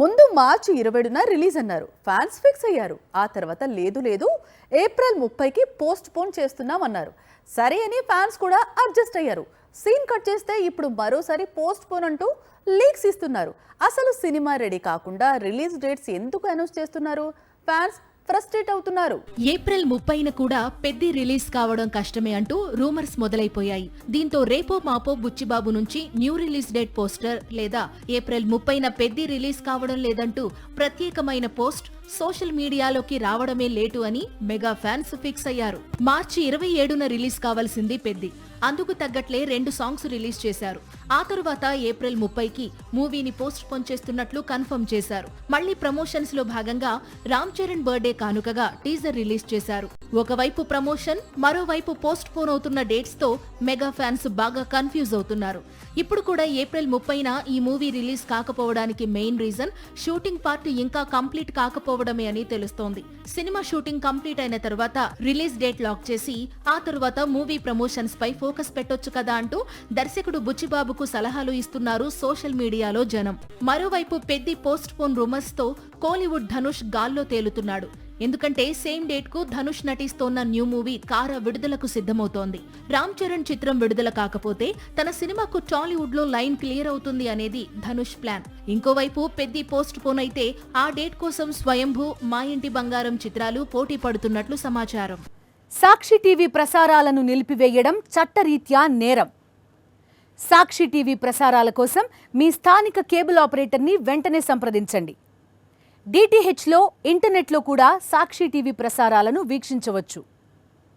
ముందు మార్చి 20న రిలీజ్ అన్నారు. Fans fix అయ్యారు. ఆ తర్వాత లేదు ఏప్రిల్ 30కి పోస్ట్ పోన్ చేస్తున్నామన్నారు. సరే అని ఫ్యాన్స్ కూడా అడ్జస్ట్ అయ్యారు. సీన్ కట్ చేస్తే ఇప్పుడు మరోసారి పోస్ట్ పోన్ అంటూ లీక్స్ ఇస్తున్నారు. అసలు సినిమా రెడీ కాకుండా రిలీజ్ డేట్స్ ఎందుకు అనౌన్స్ చేస్తున్నారు? ఫ్యాన్స్ ఫ్రస్ట్రేట్ అవుతున్నారు. ఏప్రిల్ 30న కూడా పెద్ది రిలీజ్ కావడం కష్టమే అంటూ రూమర్స్ మొదలైపోయాయి. దీంతో రేపో మాపో బుచ్చిబాబు నుంచి న్యూ రిలీజ్ డేట్ పోస్టర్ లేదా ఏప్రిల్ 30న పెద్ది రిలీజ్ కావడం లేదంటూ ప్రత్యేకమైన పోస్ట్ సోషల్ మీడియాలోకి రావడమే లేటు అని మెగా ఫ్యాన్స్ ఫిక్స్ అయ్యారు. మార్చి 27న రిలీజ్ కావాల్సింది పెద్ది. అందుకు తగ్గట్లే 2 సాంగ్స్ రిలీజ్ చేశారు. ఆ తరువాత ఏప్రిల్ 30కి మూవీని పోస్ట్ పోన్ చేస్తున్నట్లు కన్ఫర్మ్ చేశారు. మళ్లీ ప్రమోషన్స్ లో భాగంగా రామ్ చరణ్ బర్త్డే కానుకగా టీజర్ రిలీజ్ చేశారు. ఒకవైపు ప్రమోషన్, మరోవైపు పోస్ట్ పోన్ అవుతున్న డేట్స్ తో మెగా ఫ్యాన్స్ బాగా కన్ఫ్యూజ్ అవుతున్నారు. ఇప్పుడు కూడా ఏప్రిల్ 30న ఈ మూవీ రిలీజ్ కాకపోవడానికి మెయిన్ రీజన్ షూటింగ్ పార్ట్ ఇంకా కంప్లీట్ కాకపోవడమే అని తెలుస్తోంది. సినిమా షూటింగ్ కంప్లీట్ అయిన తర్వాత రిలీజ్ డేట్ లాక్ చేసి ఆ తరువాత మూవీ ప్రమోషన్స్ పై ఫోకస్ పెట్టొచ్చు కదా అంటూ దర్శకుడు బుచ్చిబాబుకు సలహాలు ఇస్తున్నారు సోషల్ మీడియాలో జనం. మరోవైపు పెద్ది పోస్ట్ పోన్ రూమర్స్ తో కోలీవుడ్ ధనుష్ గాల్లో తేలుతున్నాడు. ఎందుకంటే సేమ్ డేట్ కు ధనుష్ నటిస్తోన్న న్యూ మూవీ కారా విడుదలకు సిద్ధమవుతోంది. రామ్ చరణ్ చిత్రం విడుదల కాకపోతే తన సినిమాకు టాలీవుడ్ లో లైన్ క్లియర్ అవుతుంది అనేది ధనుష్ ప్లాన్. ఇంకోవైపు పెద్ది పోస్ట్ పోన్ అయితే ఆ డేట్ కోసం స్వయంభూ, మా ఇంటి బంగారం చిత్రాలు పోటీ పడుతున్నట్లు సమాచారం. సాక్షి టీవీ ప్రసారాలను నిలిపివేయడం చట్టరీత్యా నేరం. సాక్షి టీవీ ప్రసారాల కోసం మీ స్థానిక కేబుల్ ఆపరేటర్ని వెంటనే సంప్రదించండి. డిటిహెచ్లో, ఇంటర్నెట్లో కూడా సాక్షి టీవీ ప్రసారాలను వీక్షించవచ్చు.